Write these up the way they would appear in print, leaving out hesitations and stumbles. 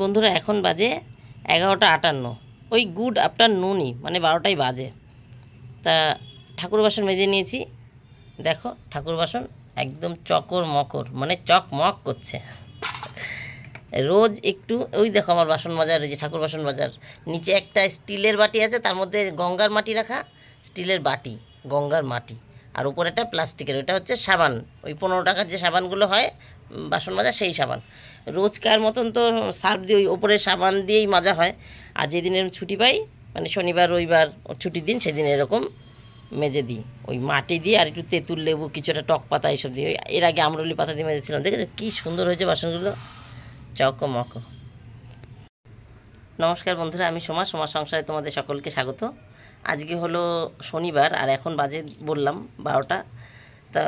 বন্ধুরা এখন বাজে 11:58, ওই গুড আফটারনুনই, মানে 12টাই বাজে। তা ঠাকুর বাসন মেজে নিয়েছি। দেখো ঠাকুর বাসন একদম চকর মকর, মানে চকমক করছে। রোজ একটু ওই দেখো আমার বাসন মাজার, ওই যে ঠাকুর বাসন মাজার নিচে একটা স্টিলের বাটি আছে, তার মধ্যে গঙ্গার মাটি রাখা, স্টিলের বাটি গঙ্গার মাটি, আর উপরে একটা প্লাস্টিকের, ওইটা হচ্ছে সাবান, ওই 15 টাকার যে সাবানগুলো হয় বাসন মাজা, সেই সাবান। রোজকার মতন তো সার্ফ দিয়ে ওই ওপরে সাবান দিয়েই মাজা হয়, আর যেদিন এরকম ছুটি পাই, মানে শনিবার রবিবার ছুটির দিন, সেদিন এরকম মেজে দিই ওই মাটি দিয়ে, আর একটু তেঁতুল লেবু, কিছুটা টক পাতা এইসব দিয়ে। এর আগে আমরুলি পাতা দিয়ে মেজেছিলাম, দেখেছো কী সুন্দর হয়েছে বাসনগুলো, চকমক। নমস্কার বন্ধুরা, আমি সোমা সংসারে তোমাদের সকলকে স্বাগত। আজকে হলো শনিবার, আর এখন বাজে বললাম 12টা। তা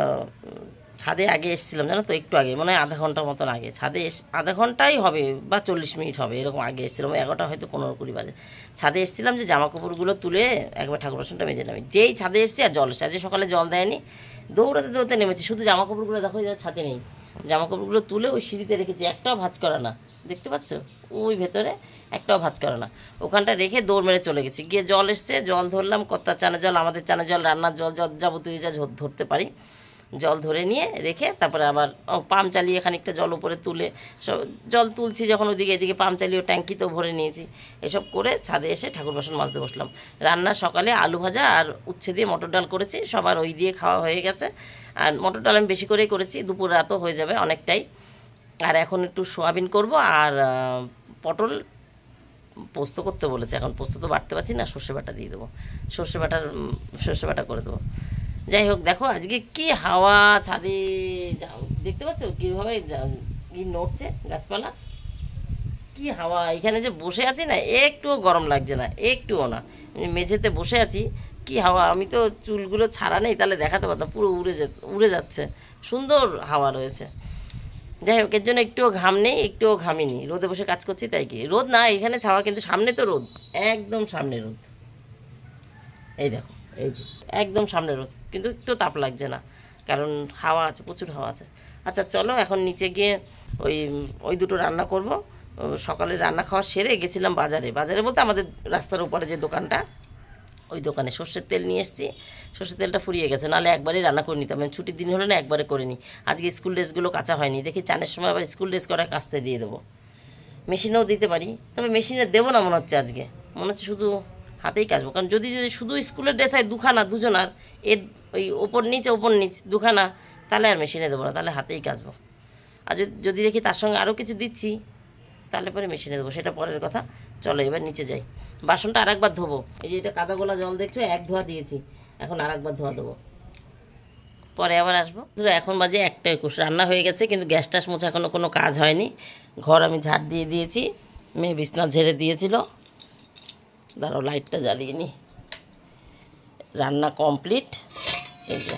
ছাদে আগে এসেছিলাম, জানো তো, একটু আগে, মনে হয় আধা ঘন্টার মতন আগে ছাদে আধা ঘন্টাই হবে বা 40 মিনিট হবে, এরকম আগে এসেছিলাম। 11টা হয়তো 15-20 বাজে ছাদে এসেছিলাম, যে জামা কাপড়গুলো তুলে একবার ঠাকুর বাসনটা মেজে নামি। যেই ছাদে এসেছি আর জল এসে, আজকে সকালে জল দেয়নি, দৌড়াতে দৌড়াতে নেমেছি, শুধু জামা কাপড়গুলো দেখো যা ছাদে নেই, জামা কাপড়গুলো তুলে ওই সিঁড়িতে রেখেছি, একটাও ভাঁজ করা না, দেখতে পাচ্ছ ওই ভেতরে একটাও ভাঁজ করা না, ওখানটা রেখে দৌড় মেরে চলে গেছি। গিয়ে জল এসছে, জল ধরলাম, কত্তার চানা জল, আমাদের চানা জল, রান্নার জল, যাবতীয় যা ধরতে পারি জল ধরে নিয়ে রেখে তারপরে আবার পাম্প চালিয়ে খানিকটা জল উপরে তুলে সব জল তুলছি, যখন ওদিকে এদিকে পাম্প চালিয়ে ট্যাঙ্কিতেও ভরে নিয়েছি। এসব করে ছাদে এসে ঠাকুর বাসন মাজতে বসলাম। রান্না সকালে আলু ভাজা আর উচ্ছে দিয়ে মটর ডাল করেছি, সবার ওই দিয়ে খাওয়া হয়ে গেছে। আর মটর ডাল আমি বেশি করেই করেছি, দুপুর রাতও হয়ে যাবে অনেকটাই। আর এখন একটু সোয়াবিন করব, আর পটল পোস্ত করতে বলেছে, এখন পোস্ত তো বাটতে পারছি না, সর্ষে বাটা দিয়ে দেবো, সর্ষে বাটা করে দেবো। যাই হোক, দেখো আজকে কি হাওয়া ছাদে, দেখতে পাচ্ছ কীভাবে কি নড়ছে গাছপালা, কি হাওয়া। এখানে যে বসে আছি না, একটুও গরম লাগছে না, একটুও না, মেঝেতে বসে আছি, কি হাওয়া। আমি তো চুলগুলো ছাড়া নেই, তাহলে দেখাতে পারতাম, পুরো উড়ে যাচ্ছে, সুন্দর হাওয়া রয়েছে। যাই হোক, এর জন্য একটুও ঘাম নেই, একটুও ঘামিনি, রোদে বসে কাজ করছি, তাই কি রোদ না, এখানে ছাওয়া, কিন্তু সামনে তো রোদ, একদম সামনে রোদ, এই দেখো, এই যে একদম সামনে রোদ, কিন্তু একটু তাপ লাগছে না, কারণ হাওয়া আছে, প্রচুর হাওয়া আছে। আচ্ছা চলো এখন নিচে গিয়ে ওই ওই দুটো রান্না করব। সকালে রান্না খাওয়া সেরে গেছিলাম বাজারে, বাজারে বলতে আমাদের রাস্তার উপরে যে দোকানটা, ওই দোকানে সর্ষের তেল নিয়ে এসেছি। সর্ষের তেলটা ফুরিয়ে গেছে, নাহলে একবারই রান্না করে নিতাম, মানে ছুটির দিন হলে না একবারে করে নিই। আজকে স্কুল ড্রেসগুলো কাঁচা হয়নি, দেখি চানের সময় আবার স্কুল ড্রেস করা কাচতে দিয়ে দেবো, মেশিনেও দিতে পারি, তবে মেশিনে দেবো না মনে হচ্ছে আজকে, মনে হচ্ছে শুধু হাতেই কাচবো। কারণ যদি শুধু স্কুলের ড্রেস হয় দুখানা, দুজনার, এর ওই ওপর নিচ দুখানা, তাহলে আর মেশিনে দেবো না, তাহলে হাতেই কাচবো। আর যদি দেখি তার সঙ্গে আরও কিছু দিচ্ছি, তাহলে পরে মেশিনে দেবো, সেটা পরের কথা। চলো এবার নিচে যাই, বাসনটা আর একবার ধোবো। এই যে এটা কাদা গোলা জল দেখছো, এক ধোয়া দিয়েছি, এখন আর একবার ধোয়া দেবো, পরে আবার আসবো। ধরো এখন বাজে 1:21, রান্না হয়ে গেছে, কিন্তু গ্যাস টাস মোছা এখনও কোনো কাজ হয়নি। ঘর আমি ঝাড় দিয়ে দিয়েছি, মেয়ে বিছনা ঝেড়ে দিয়েছিল, দাঁড়াও লাইটটা জ্বালিয়ে নি। রান্না কমপ্লিট। এই যে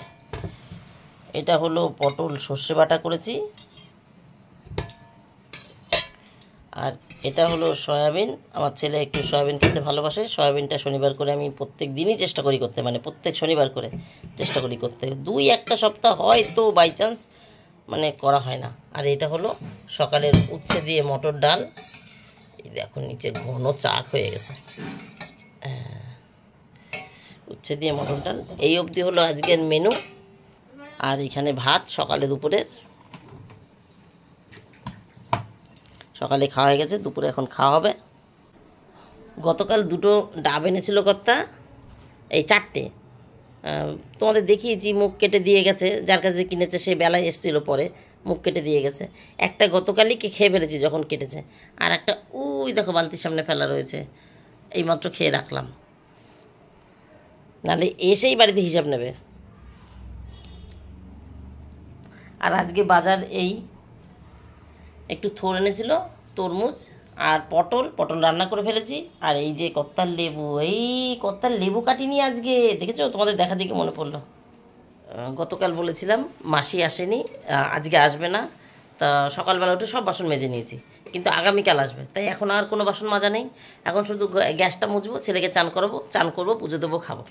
এটা হলো পটল সর্ষে বাটা করেছি, আর এটা হলো সয়াবিন। আমার ছেলে একটু সয়াবিন খেতে ভালোবাসে, সয়াবিনটা শনিবার করে আমি প্রত্যেক দিনই চেষ্টা করি করতে, মানে প্রত্যেক শনিবার করে চেষ্টা করি করতে, 2-1টা সপ্তাহ হয় তো বাই চান্স মানে করা হয় না। আর এটা হলো সকালের উচ্ছে দিয়ে মটর ডাল, এই দেখো নিচে ঘন চাক হয়ে গেছে, উচ্ছে দিয়ে মটর ডাল, এই অবধি হলো আজকের মেনু। আর এখানে ভাত সকালে দুপুরের, সকালে খাওয়া হয়ে গেছে, দুপুরে এখন খাওয়া হবে। গতকাল 2টো ডাব এনেছিল কর্তা, এই 4টে তোমাদের দেখিয়েছি, মুখ কেটে দিয়ে গেছে, যার কাছে কিনেছে সে বেলায় এসেছিল, পরে মুখ কেটে দিয়ে গেছে। একটা গতকালই খেয়ে ফেলেছি যখন কেটেছে, আর একটা ওই দেখো বালতির সামনে ফেলা রয়েছে, এইমাত্র খেয়ে রাখলাম, নাহলে এসেই বাড়িতে হিসাব নেবে। আর আজকে বাজার এই একটু থোড় এনেছিল, তরমুজ আর পটল রান্না করে ফেলেছি। আর এই যে কত্তার লেবু, এই কত্তার লেবু কাটিনি আজকে, দেখেছো, তোমাদের দেখা দেখে মনে পড়লো। গতকাল বলেছিলাম মাসি আসেনি, আজকে আসবে না, তা সকালবেলা উঠে সব বাসন মেজে নিয়েছি, কিন্তু আগামীকাল আসবে, তাই এখন আর কোনো বাসন মাজা নেই। এখন শুধু গ্যাসটা মুছবো, ছেলেকে চান করবো, পুজো দেবো, খাবো।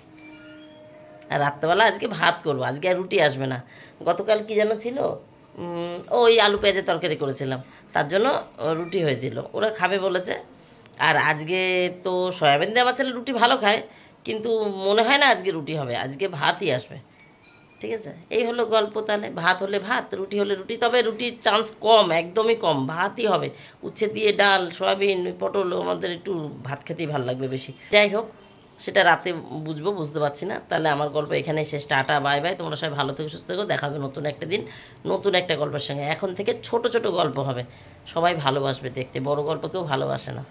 আর রাত্রেবেলা আজকে ভাত করবো, আজকে আর রুটি আসবে না। গতকাল কি যেন ছিল, ওই আলু পেঁয়াজের তরকারি করেছিলাম, তার জন্য রুটি হয়েছিল, ওরা খাবে বলেছে। আর আজকে তো সয়াবিন দিয়ে আমার ছেলে রুটি ভালো খায়, কিন্তু মনে হয় না আজকে রুটি হবে, আজকে ভাতই আসবে। ঠিক আছে, এই হলো গল্প। তাহলে ভাত হলে ভাত, রুটি হলে রুটি, তবে রুটির চান্স কম, একদমই কম, ভাতই হবে। উচ্ছে দিয়ে ডাল, সয়াবিন, পটল, আমাদের একটু ভাত খেতেই ভালো লাগবে বেশি। যাই হোক, সেটা রাতে বুঝবো, বুঝতে পারছি না। তাহলে আমার গল্প এখানেই শেষ। Tata, bye bye. তোমরা সবাই ভালো থেকো, সুস্থ থেকো। দেখা হবে নতুন একটা দিন, নতুন একটা গল্পের সঙ্গে। এখন থেকে ছোট ছোট গল্প হবে, সবাই ভালোবাসবে দেখতে, বড় গল্প কেউ ভালোবাসে না।